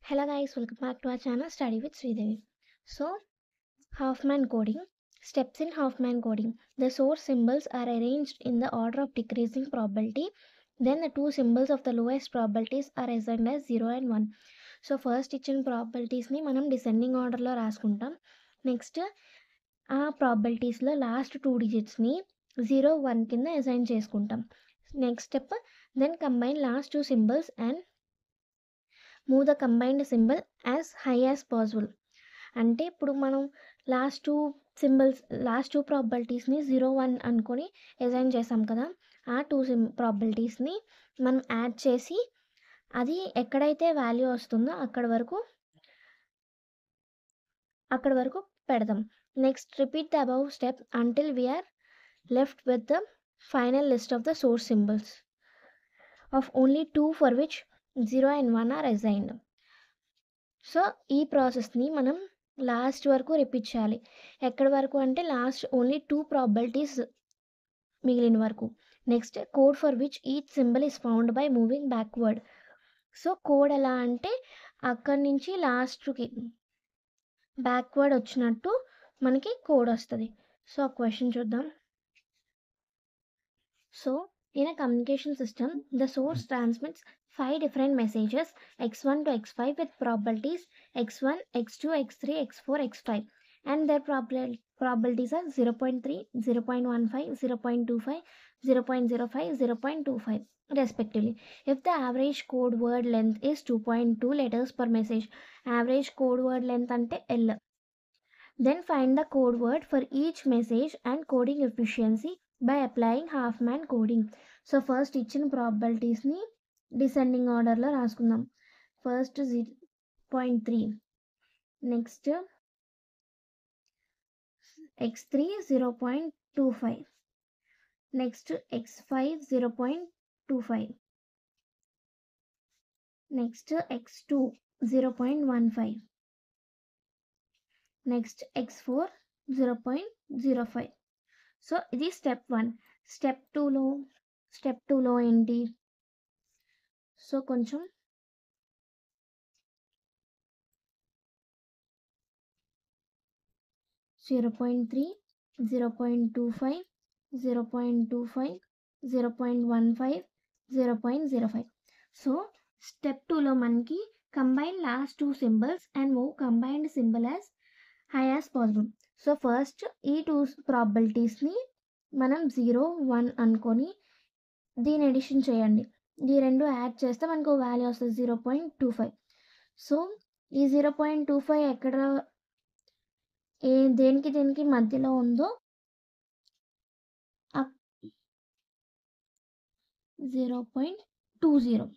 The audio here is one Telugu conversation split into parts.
Hello guys, welcome back to our channel Study with Sridevi. So, Huffman coding. Steps in Huffman coding. The source symbols are arranged in the order of decreasing probability. Then the two symbols of the lowest probabilities are assigned as 0 and 1. So, first ఇచ్చిన probabilities ని మనం descending order లో రాసుకుంటాం. నెక్స్ట్ ఆ probabilities లో లాస్ట్ 2 digits ని 0, 1 కింద అసైన్ చేసుకుంటాం. Next step then combine last two symbols and move the combined symbol as high as possible. అంటే ఇప్పుడు మనం లాస్ట్ టూ ప్రాబిలిటీస్ని 0, 1 అనుకొని అసైన్ చేసాం కదా, ఆ టూ ప్రాబిలిటీస్ని మనం యాడ్ చేసి అది ఎక్కడైతే వాల్యూ వస్తుందో అక్కడ వరకు పెడదాం. Next repeat the above step until we are left with the final list of the source symbols of only 2 for which 0 and 1 are assigned. So ఈ ప్రాసెస్ని మనం లాస్ట్ వరకు రిపీట్ చేయాలి. ఎక్కడి వరకు అంటే లాస్ట్ ఓన్లీ 2 ప్రాబిలిటీస్ మిగిలిన వరకు. Next code for which each symbol is found by moving backward. So code ఎలా అంటే అక్కడి నుంచి లాస్ట్కి బ్యాక్వర్డ్ వచ్చినట్టు మనకి కోడ్ వస్తుంది. సో ఆ క్వశ్చన్ చూద్దాం. So in a communication system, the source transmits 5 different messages x1 to x5 with probabilities x1, x2, x3, x4, x5, and their probabilities are 0.3, 0.15, 0.25, 0.05, 0.25 respectively. If the average code word length is 2.2 letters per message, average code word length ante L, then find the code word for each message and coding efficiency by applying Huffman coding. So first ఇచ్చిన ప్రాబిలిటీస్ని డిసెండింగ్ ఆర్డర్లో రాసుకుందాం. First 0.3, next x3 0.25, next x5 0.25, next x2 0.15, next x4 0.05. So ఇది స్టెప్ 1. స్టెప్ 2లో ఏంటి? సో కొంచెం 0.3, 0.25, 0.25, 0.15, 0.05. సో స్టెప్ 2లో మనకి combine last 2 symbols and move combined symbol as high as possible. So first ఈ 2 ప్రాబిలిటీస్ని మనం 0, 1 అనుకొని దీని ఎడిషన్ చేయండి. ఈ రెండు యాడ్ చేస్తే మనకు వాల్యూ వస్తుంది 0.25. సో ఈ 0.25 ఎక్కడ దేనికి మధ్యలో ఉందో 0.20.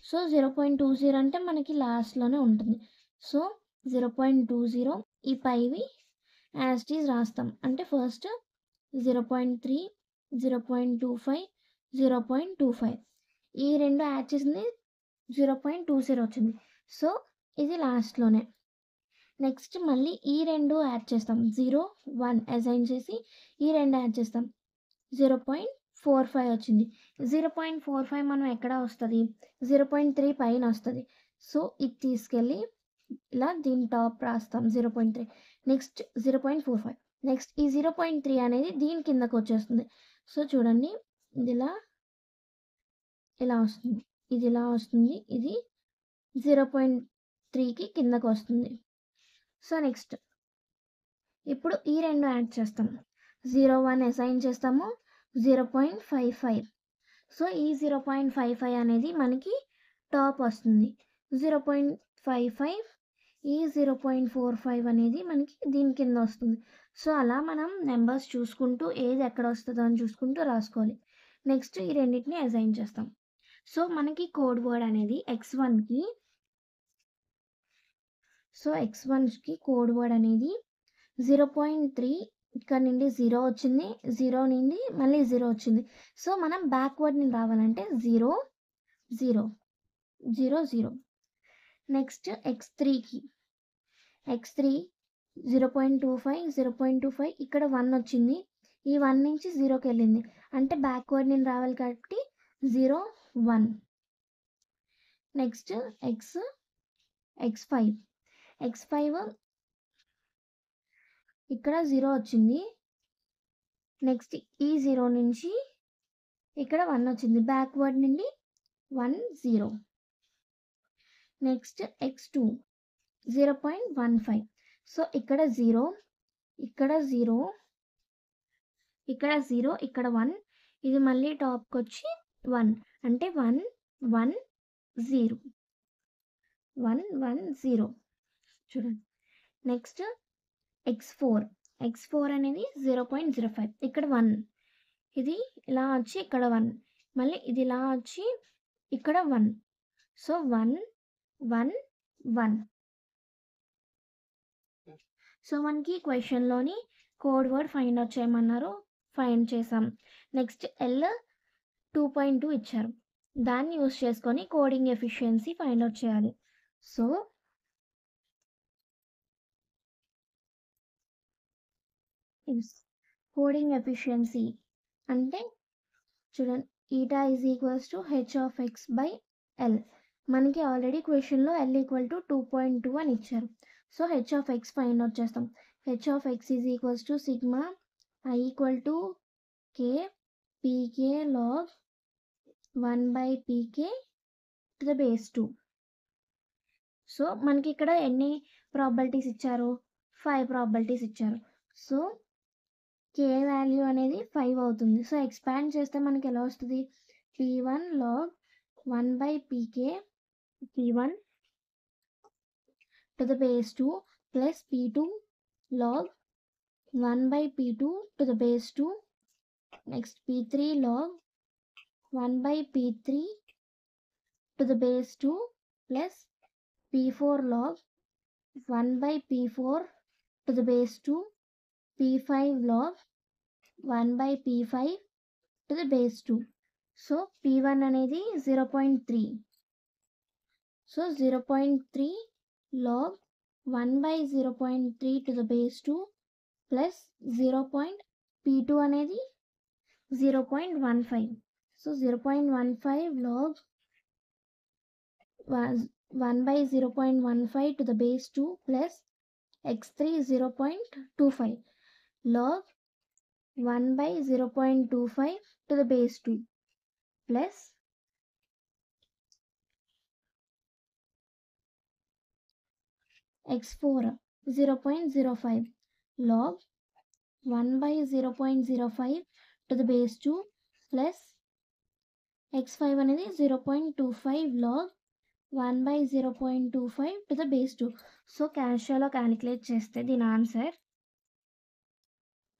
సో 0.20 అంటే మనకి లాస్ట్లోనే ఉంటుంది. సో 0.20 ఈ పైవి యాజ్ ఇట్ ఈజ్ రాస్తాం. అంటే ఫస్ట్ 0.3, 0.25, 0.25 ఈ రెండు యాడ్ చేసింది 0.20 వచ్చింది. సో ఇది లాస్ట్లోనే. నెక్స్ట్ మళ్ళీ ఈ రెండు యాడ్ చేస్తాం, 0, 1 అసైన్ చేసి ఈ రెండు యాడ్ చేస్తాం, 0.45 వచ్చింది. 0.45 మనం ఎక్కడ వస్తుంది? 0.3 పైన వస్తుంది. సో ఇది తీసుకెళ్ళి ఇలా దీని టాప్ రాస్తాం 0.3. నెక్స్ట్ 0.45, నెక్స్ట్ ఈ 0.3 అనేది దీని కిందకు వచ్చేస్తుంది. సో చూడండి ఇది ఇలా వస్తుంది, ఇది ఇలా వస్తుంది, ఇది 0.3కి కిందకు వస్తుంది. సో నెక్స్ట్ ఇప్పుడు ఈ రెండు యాడ్ చేస్తాం, 0, 1 అసైన్ చేస్తాము, 0.55. సో ఈ 0.55 అనేది మనకి టాప్ వస్తుంది. 0.55 ఈ 0.45 అనేది మనకి దీని కింద వస్తుంది. సో అలా మనం నెంబర్స్ చూసుకుంటూ ఏది ఎక్కడ వస్తుందో అని చూసుకుంటూ రాసుకోవాలి. నెక్స్ట్ ఈ రెండింటిని అసైన్ చేస్తాం. సో మనకి కోడ్ వర్డ్ అనేది x1కి, సో x1కి కోడ్ వర్డ్ అనేది 0.3, ఇక్కడ నుండి 0 వచ్చింది, 0 నుండి మళ్ళీ 0 వచ్చింది. సో మనం బ్యాక్వర్డ్ నుండి రావాలంటే 0, 0, 0, 0. నెక్స్ట్ x3కి, x3 0.25, 0.25 ఇక్కడ 1 వచ్చింది, ఈ 1 నుంచి 0కి వెళ్ళింది, అంటే బ్యాక్వర్డ్ నుండి రావాలి కాబట్టి 0, 1. నెక్స్ట్ x5 ఇక్కడ 0 వచ్చింది. నెక్స్ట్ ఈ 0 నుంచి ఇక్కడ 1 వచ్చింది. బ్యాక్వర్డ్ నుండి 1 0. Next x2 0.15. సో ఇక్కడ 0 ఇక్కడ 0 ఇక్కడ 0 ఇక్కడ 1, ఇది మళ్ళీ టాప్కి వచ్చి 1 అంటే 1 1 0 1 1 0 చూడండి. నెక్స్ట్ x4 అనేది 0.05, ఇక్కడ 1, ఇది ఇలా వచ్చి ఇక్కడ 1, మళ్ళీ ఇది ఇలా వచ్చి ఇక్కడ 1. సో 1 1 1. సో మనకి క్వశ్చన్లోని కోడ్ వర్డ్ ఫైండ్ అవుట్ చేయమన్నారు, ఫైండ్ చేసాం. నెక్స్ట్ L 2.2 ఇచ్చారు, దాన్ని యూస్ చేసుకొని కోడింగ్ ఎఫిషియన్సీ ఫైండ్ అవుట్ చేయాలి. సో కోడింగ్ ఎఫిషియన్సీ అంటే చూడండి, eta is equals to h/x/L. మనకి ఆల్రెడీ క్వశ్చన్లో L = 2.2 అని ఇచ్చారు. సో h/x ఫైండ్ అవుట్ చేస్తాం. h/x is equals to sigma I = k pk log 1/pk to the base 2. So మనకి ఇక్కడ ఎన్ని ప్రాబిలిటీస్ ఇచ్చారు? 5 ప్రాబిలిటీస్ ఇచ్చారు. సో k వాల్యూ అనేది 5 అవుతుంది. సో ఎక్స్పాండ్ చేస్తే మనకి ఎలా వస్తుంది? p1 log 1/pk p1 to the base 2 plus p2 log 1/p2 to the base 2. Next p3 log 1/p3 to the base 2 plus p4 log 1/p4 to the base 2, p5 log 1/p5 to the base 2. So p1 అనేది 0.3. So 0.3 log 1/0.3 to the base 2 plus p2 అనేది 0.15. So 0.15 log 1/0.15 to the base 2 plus x3 0.25 log 1/0.25 to the base 2 plus x4 0.05 log 1/0.05 to the base 2 plus x5 అనేది 0.25 log 1/0.25 to the base 2. So క్యాషియోలో క్యాలిక్యులేట్ చేస్తే దీని ఆన్సర్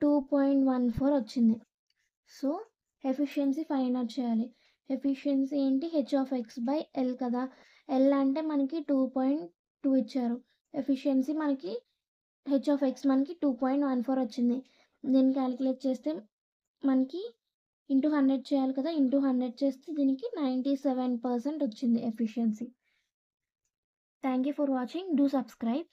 2.14 వచ్చింది. సో ఎఫిషియన్సీ ఫైండ్ అవుట్ చేయాలి. ఎఫిషియన్సీ ఏంటి? h/x/L కదా. L అంటే మనకి 2.2 ఇచ్చారు. ఎఫిషియన్సీ మనకి h/x మనకి 2.14 వచ్చింది. దీన్ని క్యాలిక్యులేట్ చేస్తే మనకి ఇంటూ 100 చేయాలి కదా. ఇంటూ 100 చేస్తే దీనికి 97% వచ్చింది efficiency. Thank you for watching. Do subscribe.